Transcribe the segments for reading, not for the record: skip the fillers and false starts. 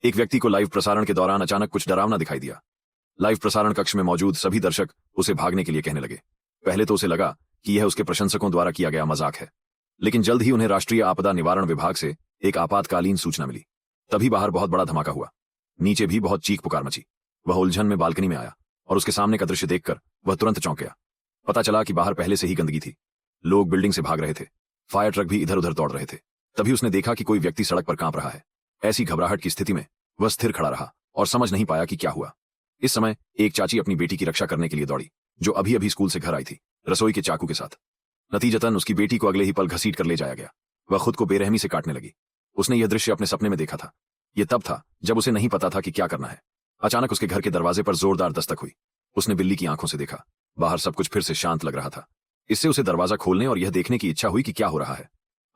एक व्यक्ति को लाइव प्रसारण के दौरान अचानक कुछ डरावना दिखाई दिया। लाइव प्रसारण कक्ष में मौजूद सभी दर्शक उसे भागने के लिए कहने लगे। पहले तो उसे लगा कि यह उसके प्रशंसकों द्वारा किया गया मजाक है, लेकिन जल्द ही उन्हें राष्ट्रीय आपदा निवारण विभाग से एक आपातकालीन सूचना मिली। तभी बाहर बहुत बड़ा धमाका हुआ। नीचे भी बहुत चीख पुकार मची। वह उलझन में बालकनी में आया और उसके सामने का दृश्य देखकर वह तुरंत चौंक गया। पता चला कि बाहर पहले से ही गंदगी थी। लोग बिल्डिंग से भाग रहे थे। फायर ट्रक भी इधर उधर दौड़ रहे थे। तभी उसने देखा कि कोई व्यक्ति सड़क पर कांप रहा है। ऐसी घबराहट की स्थिति में वह स्थिर खड़ा रहा और समझ नहीं पाया कि क्या हुआ। इस समय एक चाची अपनी बेटी की रक्षा करने के लिए दौड़ी, जो अभी अभी स्कूल से घर आई थी, रसोई के चाकू के साथ। नतीजतन उसकी बेटी को अगले ही पल घसीट कर ले जाया गया। वह खुद को बेरहमी से काटने लगी। उसने यह दृश्य अपने सपने में देखा था। यह तब था जब उसे नहीं पता था कि क्या करना है। अचानक उसके घर के दरवाजे पर जोरदार दस्तक हुई। उसने बिल्ली की आंखों से देखा। बाहर सब कुछ फिर से शांत लग रहा था। इससे उसे दरवाजा खोलने और यह देखने की इच्छा हुई कि क्या हो रहा है।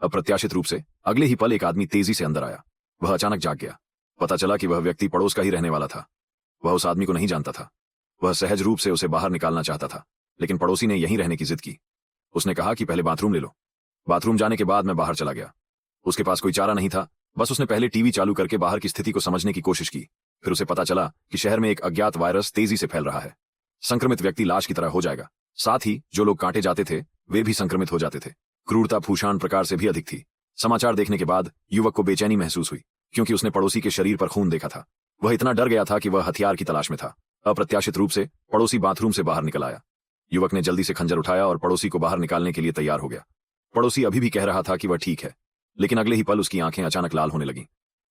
अप्रत्याशित रूप से अगले ही पल एक आदमी तेजी से अंदर आया। वह अचानक जाग गया। पता चला कि वह व्यक्ति पड़ोस का ही रहने वाला था। वह उस आदमी को नहीं जानता था। वह सहज रूप से उसे बाहर निकालना चाहता था, लेकिन पड़ोसी ने यहीं रहने की जिद की। उसने कहा कि पहले बाथरूम ले लो। बाथरूम जाने के बाद मैं बाहर चला गया। उसके पास कोई चारा नहीं था। बस उसने पहले टीवी चालू करके बाहर की स्थिति को समझने की कोशिश की। फिर उसे पता चला कि शहर में एक अज्ञात वायरस तेजी से फैल रहा है। संक्रमित व्यक्ति लाश की तरह हो जाएगा। साथ ही जो लोग काटे जाते थे वे भी संक्रमित हो जाते थे। क्रूरता भूषण प्रकार से भी अधिक थी। समाचार देखने के बाद युवक को बेचैनी महसूस हुई, क्योंकि उसने पड़ोसी के शरीर पर खून देखा था। वह इतना डर गया था कि वह हथियार की तलाश में था। अप्रत्याशित रूप से पड़ोसी बाथरूम से बाहर निकल आया। युवक ने जल्दी से खंजर उठाया और पड़ोसी को बाहर निकालने के लिए तैयार हो गया। पड़ोसी अभी भी कह रहा था कि वह ठीक है, लेकिन अगले ही पल उसकी आंखें अचानक लाल होने लगीं।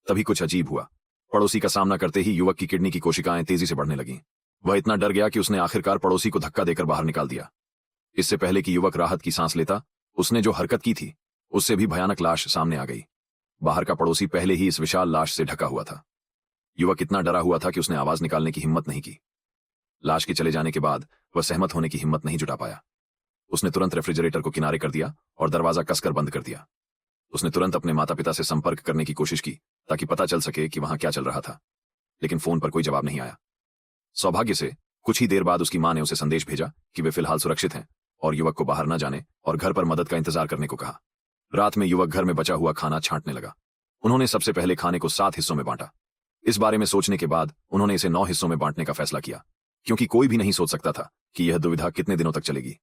तभी कुछ अजीब हुआ। पड़ोसी का सामना करते ही युवक की किडनी की कोशिकाएं तेजी से बढ़ने लगीं। वह इतना डर गया कि उसने आखिरकार पड़ोसी को धक्का देकर बाहर निकाल दिया। इससे पहले कि युवक राहत की सांस लेता, उसने जो हरकत की थी उससे भी भयानक लाश सामने आ गई। बाहर का पड़ोसी पहले ही इस विशाल लाश से ढका हुआ था। युवक इतना डरा हुआ था कि उसने आवाज निकालने की हिम्मत नहीं की। लाश के चले जाने के बाद वह सहमत होने की हिम्मत नहीं जुटा पाया। उसने तुरंत रेफ्रिजरेटर को किनारे कर दिया और दरवाजा कसकर बंद कर दिया। उसने तुरंत अपने माता पिता से संपर्क करने की कोशिश की ताकि पता चल सके कि वहां क्या चल रहा था, लेकिन फोन पर कोई जवाब नहीं आया। सौभाग्य से कुछ ही देर बाद उसकी मां ने उसे संदेश भेजा कि वे फिलहाल सुरक्षित हैं और युवक को बाहर न जाने और घर पर मदद का इंतजार करने को कहा। रात में युवक घर में बचा हुआ खाना छांटने लगा। उन्होंने सबसे पहले खाने को 7 हिस्सों में बांटा। इस बारे में सोचने के बाद उन्होंने इसे 9 हिस्सों में बांटने का फैसला किया, क्योंकि कोई भी नहीं सोच सकता था कि यह दुविधा कितने दिनों तक चलेगी।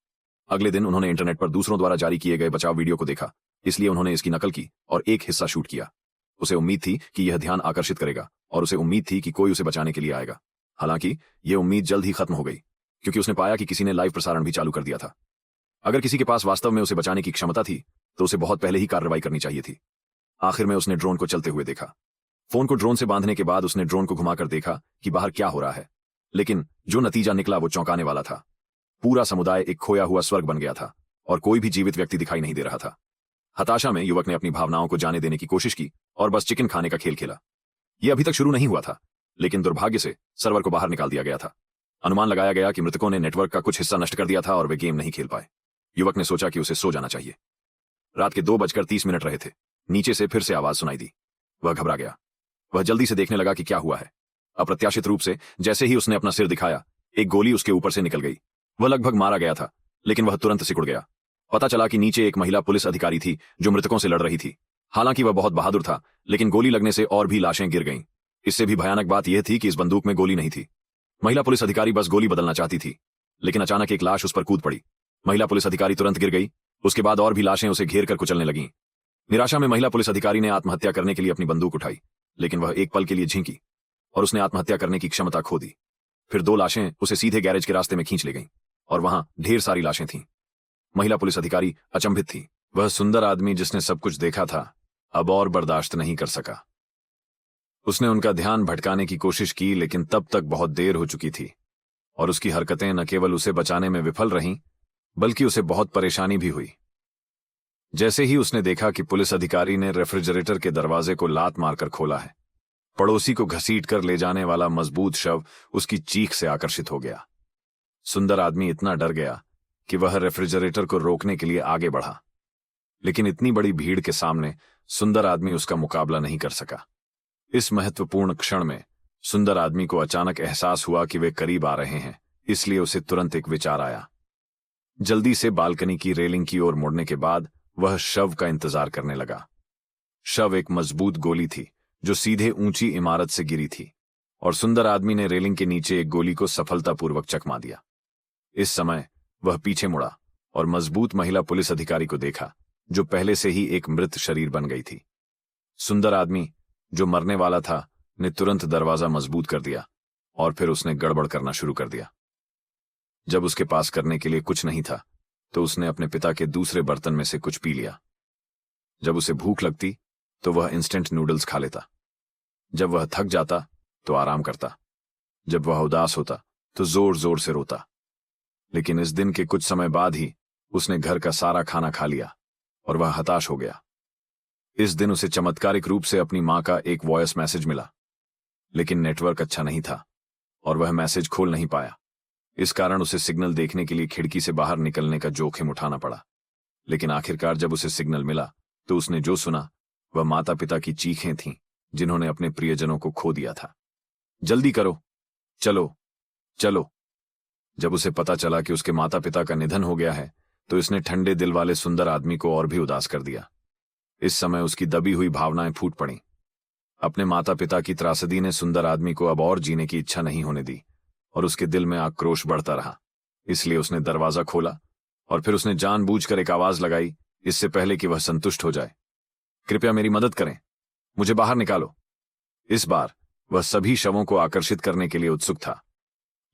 अगले दिन उन्होंने इंटरनेट पर दूसरों द्वारा जारी किए गए बचाव वीडियो को देखा, इसलिए उन्होंने इसकी नकल की और एक हिस्सा शूट किया। उसे उम्मीद थी कि यह ध्यान आकर्षित करेगा और उसे उम्मीद थी कि कोई उसे बचाने के लिए आएगा। हालांकि यह उम्मीद जल्द ही खत्म हो गई, क्योंकि उसने पाया कि किसी ने लाइव प्रसारण भी चालू कर दिया था। अगर किसी के पास वास्तव में उसे बचाने की क्षमता थी तो उसे बहुत पहले ही कार्रवाई करनी चाहिए थी। आखिर में उसने ड्रोन को चलते हुए देखा। फोन को ड्रोन से बांधने के बाद उसने ड्रोन को घुमाकर देखा कि बाहर क्या हो रहा है, लेकिन जो नतीजा निकला वो चौंकाने वाला था। पूरा समुदाय एक खोया हुआ स्वर्ग बन गया था और कोई भी जीवित व्यक्ति दिखाई नहीं दे रहा था। हताशा में युवक ने अपनी भावनाओं को जाने देने की कोशिश की और बस चिकन खाने का खेल खेला। यह अभी तक शुरू नहीं हुआ था, लेकिन दुर्भाग्य से सर्वर को बाहर निकाल दिया गया था। अनुमान लगाया गया कि मृतकों ने नेटवर्क का कुछ हिस्सा नष्ट कर दिया था और वे गेम नहीं खेल पाए। युवक ने सोचा कि उसे सो जाना चाहिए। रात के 2:30 रहे थे। नीचे से फिर से आवाज सुनाई दी। वह घबरा गया। वह जल्दी से देखने लगा कि क्या हुआ है। अप्रत्याशित रूप से जैसे ही उसने अपना सिर दिखाया, एक गोली उसके ऊपर से निकल गई। वह लगभग मारा गया था, लेकिन वह तुरंत सिकुड़ गया। पता चला कि नीचे एक महिला पुलिस अधिकारी थी जो मृतकों से लड़ रही थी। हालांकि वह बहुत बहादुर था, लेकिन गोली लगने से और भी लाशें गिर गईं। इससे भी भयानक बात यह थी कि इस बंदूक में गोली नहीं थी। महिला पुलिस अधिकारी बस गोली बदलना चाहती थी, लेकिन अचानक एक लाश उस पर कूद पड़ी। महिला पुलिस अधिकारी तुरंत गिर गई। उसके बाद और भी लाशें उसे घेर कर कुचलने लगीं। निराशा में महिला पुलिस अधिकारी ने आत्महत्या करने के लिए अपनी बंदूक उठाई, लेकिन वह एक पल के लिए झिंकी और उसने आत्महत्या करने की क्षमता खो दी। फिर 2 लाशें उसे सीधे गैरेज के रास्ते में खींच ले गईं और वहां ढेर सारी लाशें थीं। महिला पुलिस अधिकारी अचंभित थी। वह सुंदर आदमी जिसने सब कुछ देखा था अब और बर्दाश्त नहीं कर सका। उसने उनका ध्यान भटकाने की कोशिश की, लेकिन तब तक बहुत देर हो चुकी थी और उसकी हरकतें न केवल उसे बचाने में विफल रहीं, बल्कि उसे बहुत परेशानी भी हुई। जैसे ही उसने देखा कि पुलिस अधिकारी ने रेफ्रिजरेटर के दरवाजे को लात मारकर खोला है, पड़ोसी को घसीट कर ले जाने वाला मजबूत शव उसकी चीख से आकर्षित हो गया। सुंदर आदमी इतना डर गया कि वह रेफ्रिजरेटर को रोकने के लिए आगे बढ़ा, लेकिन इतनी बड़ी भीड़ के सामने सुंदर आदमी उसका मुकाबला नहीं कर सका। इस महत्वपूर्ण क्षण में सुंदर आदमी को अचानक एहसास हुआ कि वे करीब आ रहे हैं, इसलिए उसे तुरंत एक विचार आया। जल्दी से बालकनी की रेलिंग की ओर मुड़ने के बाद वह शव का इंतजार करने लगा। शव एक मजबूत गोली थी जो सीधे ऊंची इमारत से गिरी थी, और सुंदर आदमी ने रेलिंग के नीचे एक गोली को सफलतापूर्वक चकमा दिया। इस समय वह पीछे मुड़ा और मजबूत महिला पुलिस अधिकारी को देखा, जो पहले से ही एक मृत शरीर बन गई थी। सुंदर आदमी, जो मरने वाला था, ने तुरंत दरवाजा मजबूत कर दिया और फिर उसने गड़बड़ करना शुरू कर दिया। जब उसके पास करने के लिए कुछ नहीं था, तो उसने अपने पिता के दूसरे बर्तन में से कुछ पी लिया। जब उसे भूख लगती तो वह इंस्टेंट नूडल्स खा लेता। जब वह थक जाता तो आराम करता। जब वह उदास होता तो जोर जोर से रोता। लेकिन इस दिन के कुछ समय बाद ही उसने घर का सारा खाना खा लिया और वह हताश हो गया। इस दिन उसे चमत्कारिक रूप से अपनी मां का एक वॉइस मैसेज मिला, लेकिन नेटवर्क अच्छा नहीं था और वह मैसेज खोल नहीं पाया। इस कारण उसे सिग्नल देखने के लिए खिड़की से बाहर निकलने का जोखिम उठाना पड़ा। लेकिन आखिरकार जब उसे सिग्नल मिला तो उसने जो सुना वह माता पिता की चीखें थीं, जिन्होंने अपने प्रियजनों को खो दिया था। जल्दी करो, चलो चलो। जब उसे पता चला कि उसके माता पिता का निधन हो गया है, तो इसने ठंडे दिल वाले सुंदर आदमी को और भी उदास कर दिया। इस समय उसकी दबी हुई भावनाएं फूट पड़ीं। अपने माता पिता की त्रासदी ने सुंदर आदमी को अब और जीने की इच्छा नहीं होने दी और उसके दिल में आक्रोश बढ़ता रहा। इसलिए उसने दरवाजा खोला और फिर उसने जानबूझकर एक आवाज लगाई, इससे पहले कि वह संतुष्ट हो जाए, कृपया मेरी मदद करें, मुझे बाहर निकालो। इस बार वह सभी शवों को आकर्षित करने के लिए उत्सुक था।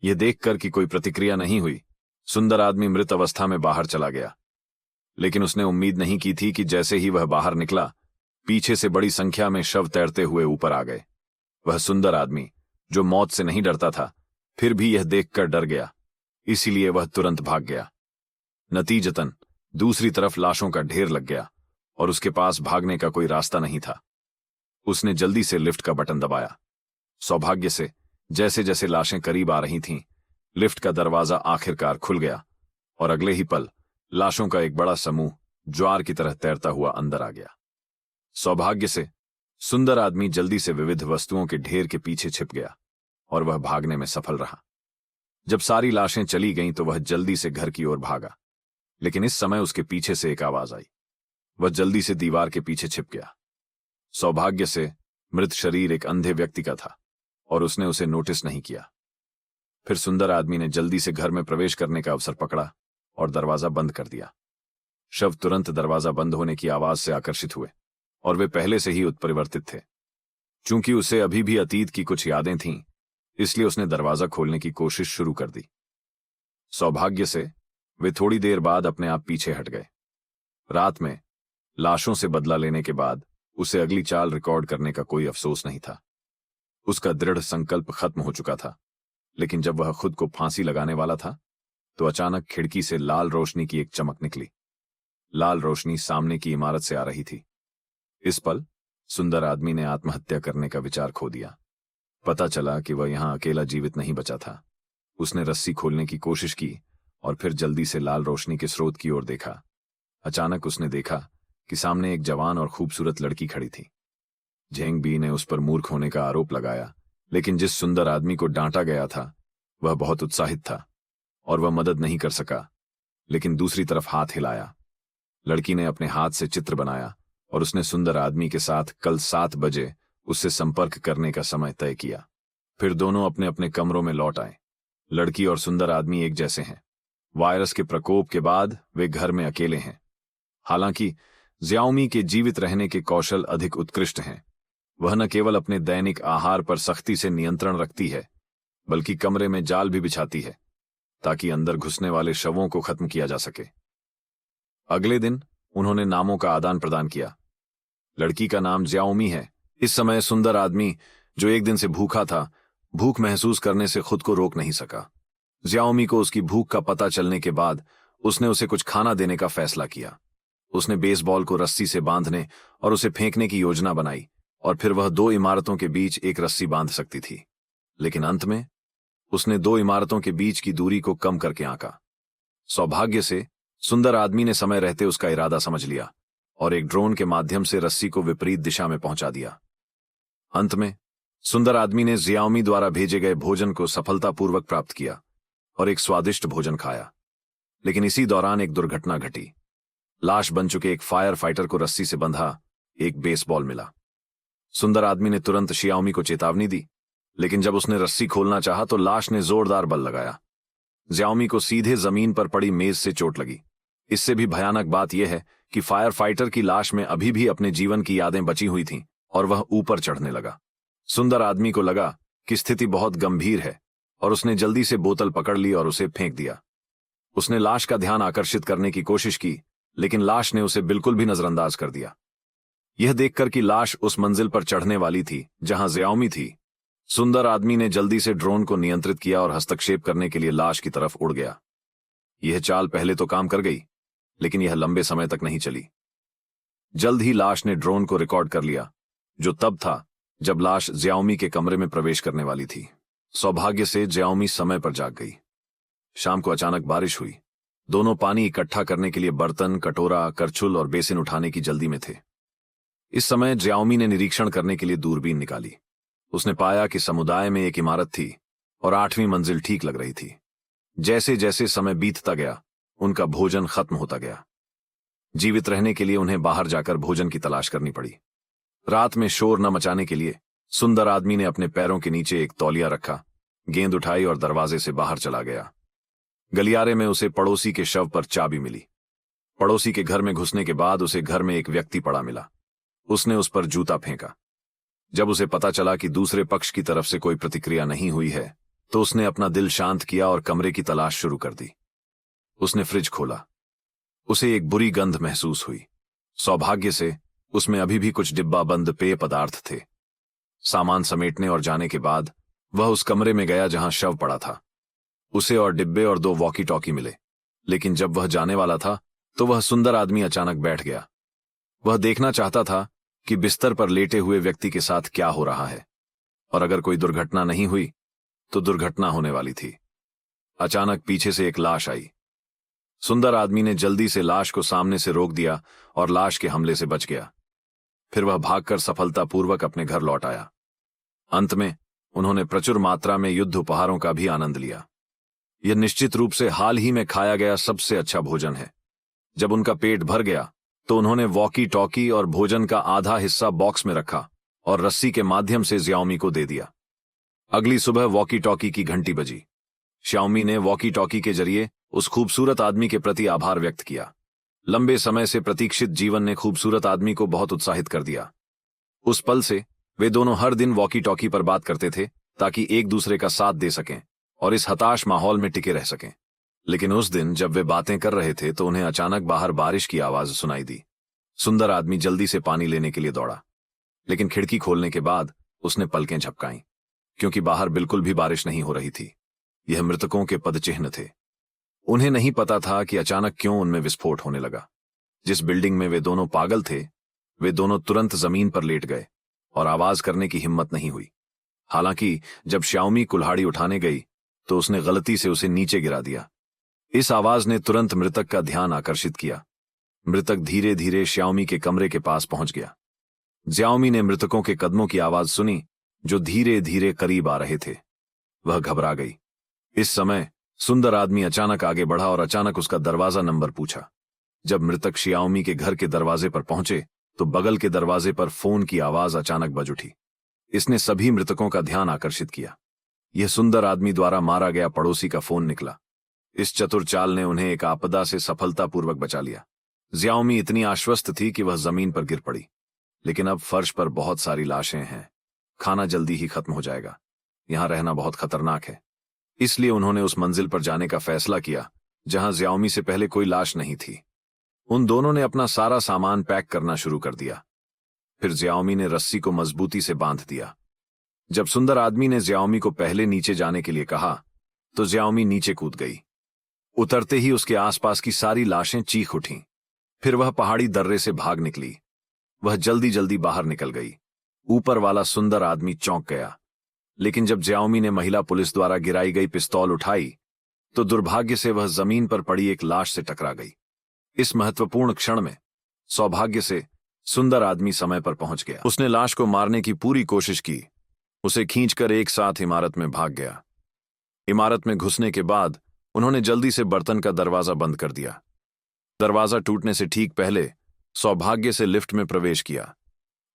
यह देखकर कि कोई प्रतिक्रिया नहीं हुई, सुंदर आदमी मृत अवस्था में बाहर चला गया। लेकिन उसने उम्मीद नहीं की थी कि जैसे ही वह बाहर निकला, पीछे से बड़ी संख्या में शव तैरते हुए ऊपर आ गए। वह सुंदर आदमी, जो मौत से नहीं डरता था, फिर भी यह देखकर डर गया, इसीलिए वह तुरंत भाग गया। नतीजतन दूसरी तरफ लाशों का ढेर लग गया और उसके पास भागने का कोई रास्ता नहीं था। उसने जल्दी से लिफ्ट का बटन दबाया। सौभाग्य से जैसे जैसे लाशें करीब आ रही थीं, लिफ्ट का दरवाजा आखिरकार खुल गया और अगले ही पल लाशों का एक बड़ा समूह ज्वार की तरह तैरता हुआ अंदर आ गया। सौभाग्य से सुंदर आदमी जल्दी से विविध वस्तुओं के ढेर के पीछे छिप गया और वह भागने में सफल रहा। जब सारी लाशें चली गईं तो वह जल्दी से घर की ओर भागा, लेकिन इस समय उसके पीछे से एक आवाज आई। वह जल्दी से दीवार के पीछे छिप गया। सौभाग्य से मृत शरीर एक अंधे व्यक्ति का था और उसने उसे नोटिस नहीं किया। फिर सुंदर आदमी ने जल्दी से घर में प्रवेश करने का अवसर पकड़ा और दरवाजा बंद कर दिया। शव तुरंत दरवाजा बंद होने की आवाज से आकर्षित हुए और वे पहले से ही उत्परिवर्तित थे। चूंकि उसे अभी भी अतीत की कुछ यादें थीं, इसलिए उसने दरवाजा खोलने की कोशिश शुरू कर दी। सौभाग्य से वे थोड़ी देर बाद अपने आप पीछे हट गए। रात में लाशों से बदला लेने के बाद उसे अगली चाल रिकॉर्ड करने का कोई अफसोस नहीं था। उसका दृढ़ संकल्प खत्म हो चुका था। लेकिन जब वह खुद को फांसी लगाने वाला था, तो अचानक खिड़की से लाल रोशनी की एक चमक निकली। लाल रोशनी सामने की इमारत से आ रही थी। इस पल सुंदर आदमी ने आत्महत्या करने का विचार खो दिया। पता चला कि वह यहां अकेला जीवित नहीं बचा था। उसने रस्सी खोलने की कोशिश की और फिर जल्दी से लाल रोशनी के स्रोत की ओर देखा। अचानक उसने देखा कि सामने एक जवान और खूबसूरत लड़की खड़ी थी। झेंग बी ने उस पर मूर्ख होने का आरोप लगाया, लेकिन जिस सुंदर आदमी को डांटा गया था वह बहुत उत्साहित था और वह मदद नहीं कर सका, लेकिन दूसरी तरफ हाथ हिलाया। लड़की ने अपने हाथ से चित्र बनाया और उसने सुंदर आदमी के साथ कल 7 बजे उससे संपर्क करने का समय तय किया। फिर दोनों अपने अपने कमरों में लौट आए। लड़की और सुंदर आदमी एक जैसे हैं। वायरस के प्रकोप के बाद वे घर में अकेले हैं। हालांकि ज़ियाओमी के जीवित रहने के कौशल अधिक उत्कृष्ट हैं। वह न केवल अपने दैनिक आहार पर सख्ती से नियंत्रण रखती है, बल्कि कमरे में जाल भी बिछाती है ताकि अंदर घुसने वाले शवों को खत्म किया जा सके। अगले दिन उन्होंने नामों का आदान प्रदान किया। लड़की का नाम ज़ियाओमी है। इस समय सुंदर आदमी, जो एक दिन से भूखा था, भूख महसूस करने से खुद को रोक नहीं सका। ज़ियाओमी को उसकी भूख का पता चलने के बाद उसने उसे कुछ खाना देने का फैसला किया। उसने बेसबॉल को रस्सी से बांधने और उसे फेंकने की योजना बनाई और फिर वह 2 इमारतों के बीच एक रस्सी बांध सकती थी। लेकिन अंत में उसने 2 इमारतों के बीच की दूरी को कम करके आंका। सौभाग्य से सुंदर आदमी ने समय रहते उसका इरादा समझ लिया और एक ड्रोन के माध्यम से रस्सी को विपरीत दिशा में पहुंचा दिया। अंत में सुंदर आदमी ने ज़ियाओमी द्वारा भेजे गए भोजन को सफलतापूर्वक प्राप्त किया और एक स्वादिष्ट भोजन खाया। लेकिन इसी दौरान एक दुर्घटना घटी। लाश बन चुके एक फायर फाइटर को रस्सी से बंधा एक बेसबॉल मिला। सुंदर आदमी ने तुरंत शियाओमी को चेतावनी दी, लेकिन जब उसने रस्सी खोलना चाहा तो लाश ने जोरदार बल लगाया। जियाओमी को सीधे जमीन पर पड़ी मेज से चोट लगी। इससे भी भयानक बात यह है कि फायर फाइटर की लाश में अभी भी अपने जीवन की यादें बची हुई थीं और वह ऊपर चढ़ने लगा। सुंदर आदमी को लगा कि स्थिति बहुत गंभीर है और उसने जल्दी से बोतल पकड़ ली और उसे फेंक दिया। उसने लाश का ध्यान आकर्षित करने की कोशिश की, लेकिन लाश ने उसे बिल्कुल भी नजरअंदाज कर दिया। यह देखकर कि लाश उस मंजिल पर चढ़ने वाली थी जहां जियाओमी थी, सुंदर आदमी ने जल्दी से ड्रोन को नियंत्रित किया और हस्तक्षेप करने के लिए लाश की तरफ उड़ गया। यह चाल पहले तो काम कर गई, लेकिन यह लंबे समय तक नहीं चली। जल्द ही लाश ने ड्रोन को रिकॉर्ड कर लिया, जो तब था जब लाश जियाओमी के कमरे में प्रवेश करने वाली थी। सौभाग्य से जियाओमी समय पर जाग गई। शाम को अचानक बारिश हुई। दोनों पानी इकट्ठा करने के लिए बर्तन, कटोरा, करछुल और बेसिन उठाने की जल्दी में थे। इस समय जियाओमी ने निरीक्षण करने के लिए दूरबीन निकाली। उसने पाया कि समुदाय में एक इमारत थी और 8वीं मंजिल ठीक लग रही थी। जैसे जैसे समय बीतता गया, उनका भोजन खत्म होता गया। जीवित रहने के लिए उन्हें बाहर जाकर भोजन की तलाश करनी पड़ी। रात में शोर न मचाने के लिए सुंदर आदमी ने अपने पैरों के नीचे एक तौलिया रखा, गेंद उठाई और दरवाजे से बाहर चला गया। गलियारे में उसे पड़ोसी के शव पर चाबी मिली। पड़ोसी के घर में घुसने के बाद उसे घर में एक व्यक्ति पड़ा मिला। उसने उस पर जूता फेंका। जब उसे पता चला कि दूसरे पक्ष की तरफ से कोई प्रतिक्रिया नहीं हुई है, तो उसने अपना दिल शांत किया और कमरे की तलाश शुरू कर दी। उसने फ्रिज खोला। उसे एक बुरी गंध महसूस हुई। सौभाग्य से उसमें अभी भी कुछ डिब्बा बंद पेय पदार्थ थे। सामान समेटने और जाने के बाद वह उस कमरे में गया जहां शव पड़ा था। उसे और डिब्बे और 2 वॉकी टॉकी मिले, लेकिन जब वह जाने वाला था तो वह सुंदर आदमी अचानक बैठ गया। वह देखना चाहता था कि बिस्तर पर लेटे हुए व्यक्ति के साथ क्या हो रहा है, और अगर कोई दुर्घटना नहीं हुई तो दुर्घटना होने वाली थी। अचानक पीछे से एक लाश आई। सुंदर आदमी ने जल्दी से लाश को सामने से रोक दिया और लाश के हमले से बच गया। फिर वह भागकर सफलतापूर्वक अपने घर लौट आया। अंत में उन्होंने प्रचुर मात्रा में युद्ध उपहारों का भी आनंद लिया। यह निश्चित रूप से हाल ही में खाया गया सबसे अच्छा भोजन है। जब उनका पेट भर गया तो उन्होंने वॉकी टॉकी और भोजन का आधा हिस्सा बॉक्स में रखा और रस्सी के माध्यम से जियाओमी को दे दिया। अगली सुबह वॉकी टॉकी की घंटी बजी। श्याओमी ने वॉकी टॉकी के जरिए उस खूबसूरत आदमी के प्रति आभार व्यक्त किया। लंबे समय से प्रतीक्षित जीवन ने खूबसूरत आदमी को बहुत उत्साहित कर दिया। उस पल से वे दोनों हर दिन वॉकी टॉकी पर बात करते थे ताकि एक दूसरे का साथ दे सकें और इस हताश माहौल में टिके रह सकें। लेकिन उस दिन जब वे बातें कर रहे थे तो उन्हें अचानक बाहर बारिश की आवाज सुनाई दी। सुंदर आदमी जल्दी से पानी लेने के लिए दौड़ा, लेकिन खिड़की खोलने के बाद उसने पलकें झपकाईं, क्योंकि बाहर बिल्कुल भी बारिश नहीं हो रही थी। यह मृतकों के पदचिह्न थे। उन्हें नहीं पता था कि अचानक क्यों उनमें विस्फोट होने लगा। जिस बिल्डिंग में वे दोनों पागल थे, वे दोनों तुरंत जमीन पर लेट गए और आवाज करने की हिम्मत नहीं हुई। हालांकि जब श्याओमी कुल्हाड़ी उठाने गई तो उसने गलती से उसे नीचे गिरा दिया। इस आवाज ने तुरंत मृतक का ध्यान आकर्षित किया। मृतक धीरे धीरे श्याओमी के कमरे के पास पहुंच गया। जियाओमी ने मृतकों के कदमों की आवाज सुनी जो धीरे धीरे करीब आ रहे थे। वह घबरा गई। इस समय सुंदर आदमी अचानक आगे बढ़ा और अचानक उसका दरवाजा नंबर पूछा। जब मृतक श्याओमी के घर के दरवाजे पर पहुंचे तो बगल के दरवाजे पर फोन की आवाज अचानक बज उठी। इसने सभी मृतकों का ध्यान आकर्षित किया। यह सुंदर आदमी द्वारा मारा गया पड़ोसी का फोन निकला। इस चतुर चाल ने उन्हें एक आपदा से सफलतापूर्वक बचा लिया। जियाओमी इतनी आश्वस्त थी कि वह जमीन पर गिर पड़ी। लेकिन अब फर्श पर बहुत सारी लाशें हैं। खाना जल्दी ही खत्म हो जाएगा। यहां रहना बहुत खतरनाक है। इसलिए उन्होंने उस मंजिल पर जाने का फैसला किया जहां जियाओमी से पहले कोई लाश नहीं थी। उन दोनों ने अपना सारा सामान पैक करना शुरू कर दिया। फिर जियाओमी ने रस्सी को मजबूती से बांध दिया। जब सुंदर आदमी ने जियाओमी को पहले नीचे जाने के लिए कहा तो जियाओमी नीचे कूद गई। उतरते ही उसके आसपास की सारी लाशें चीख उठीं। फिर वह पहाड़ी दर्रे से भाग निकली। वह जल्दी जल्दी बाहर निकल गई। ऊपर वाला सुंदर आदमी चौंक गया। लेकिन जब जियाओमी ने महिला पुलिस द्वारा गिराई गई पिस्तौल उठाई तो दुर्भाग्य से वह जमीन पर पड़ी एक लाश से टकरा गई। इस महत्वपूर्ण क्षण में सौभाग्य से सुंदर आदमी समय पर पहुंच गया। उसने लाश को मारने की पूरी कोशिश की। उसे खींचकर एक साथ इमारत में भाग गया। इमारत में घुसने के बाद उन्होंने जल्दी से बर्तन का दरवाजा बंद कर दिया। दरवाजा टूटने से ठीक पहले सौभाग्य से लिफ्ट में प्रवेश किया।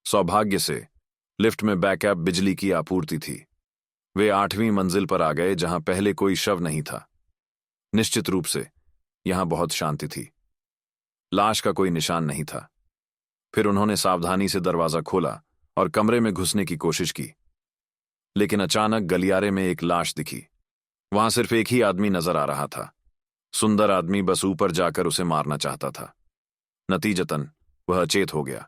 सौभाग्य से लिफ्ट में बैकअप बिजली की आपूर्ति थी। वे 8वीं मंजिल पर आ गए जहां पहले कोई शव नहीं था। निश्चित रूप से यहां बहुत शांति थी। लाश का कोई निशान नहीं था। फिर उन्होंने सावधानी से दरवाजा खोला और कमरे में घुसने की कोशिश की, लेकिन अचानक गलियारे में एक लाश दिखी। वहां सिर्फ एक ही आदमी नजर आ रहा था। सुंदर आदमी बस ऊपर जाकर उसे मारना चाहता था। नतीजतन वह अचेत हो गया।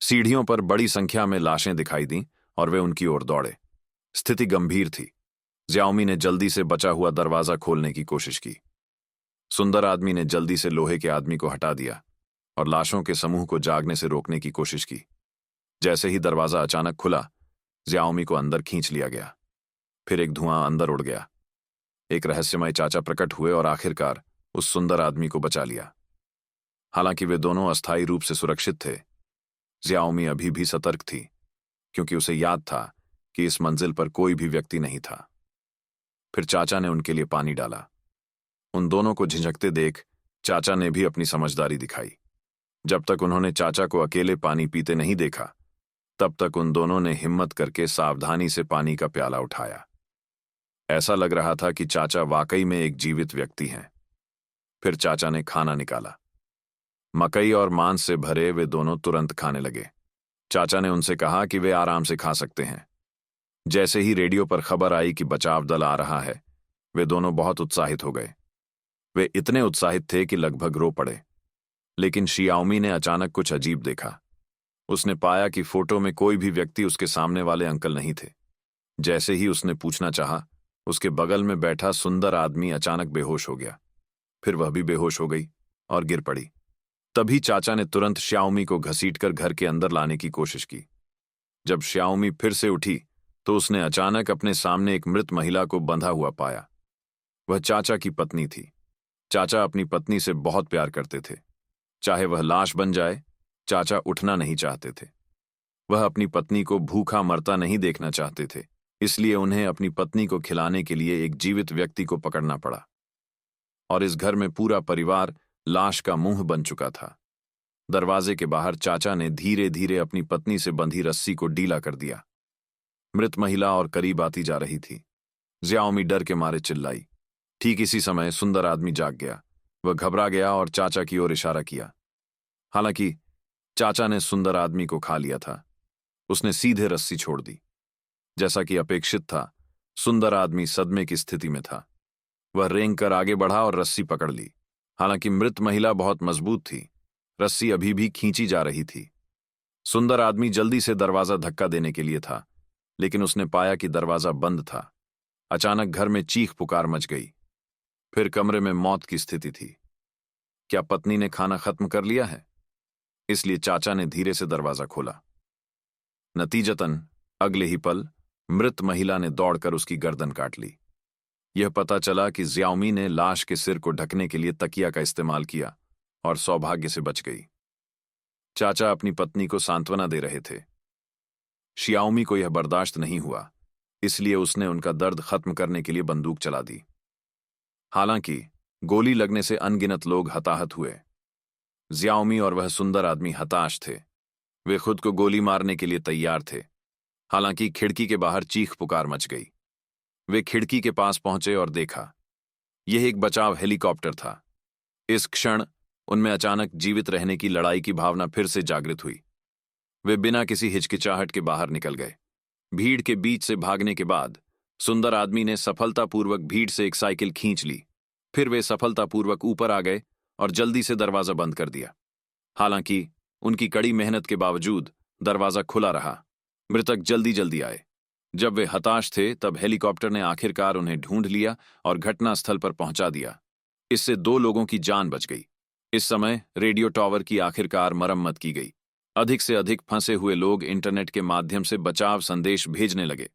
सीढ़ियों पर बड़ी संख्या में लाशें दिखाई दीं और वे उनकी ओर दौड़े। स्थिति गंभीर थी। ज्याओमी ने जल्दी से बचा हुआ दरवाजा खोलने की कोशिश की। सुंदर आदमी ने जल्दी से लोहे के आदमी को हटा दिया और लाशों के समूह को जागने से रोकने की कोशिश की। जैसे ही दरवाजा अचानक खुला, ज्याओमी को अंदर खींच लिया गया। फिर एक धुआं अंदर उड़ गया। एक रहस्यमय चाचा प्रकट हुए और आखिरकार उस सुंदर आदमी को बचा लिया। हालांकि वे दोनों अस्थायी रूप से सुरक्षित थे, ज्याओमी अभी भी सतर्क थी, क्योंकि उसे याद था कि इस मंजिल पर कोई भी व्यक्ति नहीं था। फिर चाचा ने उनके लिए पानी डाला। उन दोनों को झिझकते देख चाचा ने भी अपनी समझदारी दिखाई। जब तक उन्होंने चाचा को अकेले पानी पीते नहीं देखा, तब तक उन दोनों ने हिम्मत करके सावधानी से पानी का प्याला उठाया। ऐसा लग रहा था कि चाचा वाकई में एक जीवित व्यक्ति हैं। फिर चाचा ने खाना निकाला। मकई और मांस से भरे वे दोनों तुरंत खाने लगे। चाचा ने उनसे कहा कि वे आराम से खा सकते हैं। जैसे ही रेडियो पर खबर आई कि बचाव दल आ रहा है, वे दोनों बहुत उत्साहित हो गए। वे इतने उत्साहित थे कि लगभग रो पड़े। लेकिन शियाओमी ने अचानक कुछ अजीब देखा। उसने पाया कि फोटो में कोई भी व्यक्ति उसके सामने वाले अंकल नहीं थे। जैसे ही उसने पूछना चाहा, उसके बगल में बैठा सुंदर आदमी अचानक बेहोश हो गया। फिर वह भी बेहोश हो गई और गिर पड़ी। तभी चाचा ने तुरंत श्याओमी को घसीटकर घर के अंदर लाने की कोशिश की। जब श्याओमी फिर से उठी तो उसने अचानक अपने सामने एक मृत महिला को बंधा हुआ पाया। वह चाचा की पत्नी थी। चाचा अपनी पत्नी से बहुत प्यार करते थे। चाहे वह लाश बन जाए, चाचा उठना नहीं चाहते थे। वह अपनी पत्नी को भूखा मरता नहीं देखना चाहते थे, इसलिए उन्हें अपनी पत्नी को खिलाने के लिए एक जीवित व्यक्ति को पकड़ना पड़ा। और इस घर में पूरा परिवार लाश का मुंह बन चुका था। दरवाजे के बाहर चाचा ने धीरे धीरे अपनी पत्नी से बंधी रस्सी को ढीला कर दिया। मृत महिला और करीब आती जा रही थी। ज्याओमी डर के मारे चिल्लाई। ठीक इसी समय सुंदर आदमी जाग गया। वह घबरा गया और चाचा की ओर इशारा किया। हालांकि चाचा ने सुंदर आदमी को खा लिया था। उसने सीधे रस्सी छोड़ दी। जैसा कि अपेक्षित था, सुंदर आदमी सदमे की स्थिति में था। वह रेंग कर आगे बढ़ा और रस्सी पकड़ ली। हालांकि मृत महिला बहुत मजबूत थी, रस्सी अभी भी खींची जा रही थी। सुंदर आदमी जल्दी से दरवाजा धक्का देने के लिए था, लेकिन उसने पाया कि दरवाजा बंद था। अचानक घर में चीख पुकार मच गई। फिर कमरे में मौत की स्थिति थी। क्या पत्नी ने खाना खत्म कर लिया है? इसलिए चाचा ने धीरे से दरवाजा खोला। नतीजतन अगले ही पल मृत महिला ने दौड़कर उसकी गर्दन काट ली। यह पता चला कि ज्याओमी ने लाश के सिर को ढकने के लिए तकिया का इस्तेमाल किया और सौभाग्य से बच गई। चाचा अपनी पत्नी को सांत्वना दे रहे थे। शियाओमी को यह बर्दाश्त नहीं हुआ, इसलिए उसने उनका दर्द खत्म करने के लिए बंदूक चला दी। हालांकि गोली लगने से अनगिनत लोग हताहत हुए। ज्याओमी और वह सुंदर आदमी हताश थे। वे खुद को गोली मारने के लिए तैयार थे। हालांकि खिड़की के बाहर चीख पुकार मच गई। वे खिड़की के पास पहुंचे और देखा, यह एक बचाव हेलीकॉप्टर था। इस क्षण उनमें अचानक जीवित रहने की लड़ाई की भावना फिर से जागृत हुई। वे बिना किसी हिचकिचाहट के बाहर निकल गए। भीड़ के बीच से भागने के बाद सुंदर आदमी ने सफलतापूर्वक भीड़ से एक साइकिल खींच ली। फिर वे सफलतापूर्वक ऊपर आ गए और जल्दी से दरवाजा बंद कर दिया। हालांकि उनकी कड़ी मेहनत के बावजूद दरवाजा खुला रहा। मृतक जल्दी जल्दी आए। जब वे हताश थे, तब हेलीकॉप्टर ने आखिरकार उन्हें ढूंढ लिया और घटनास्थल पर पहुंचा दिया। इससे 2 लोगों की जान बच गई। इस समय रेडियो टावर की आखिरकार मरम्मत की गई। अधिक से अधिक फंसे हुए लोग इंटरनेट के माध्यम से बचाव संदेश भेजने लगे।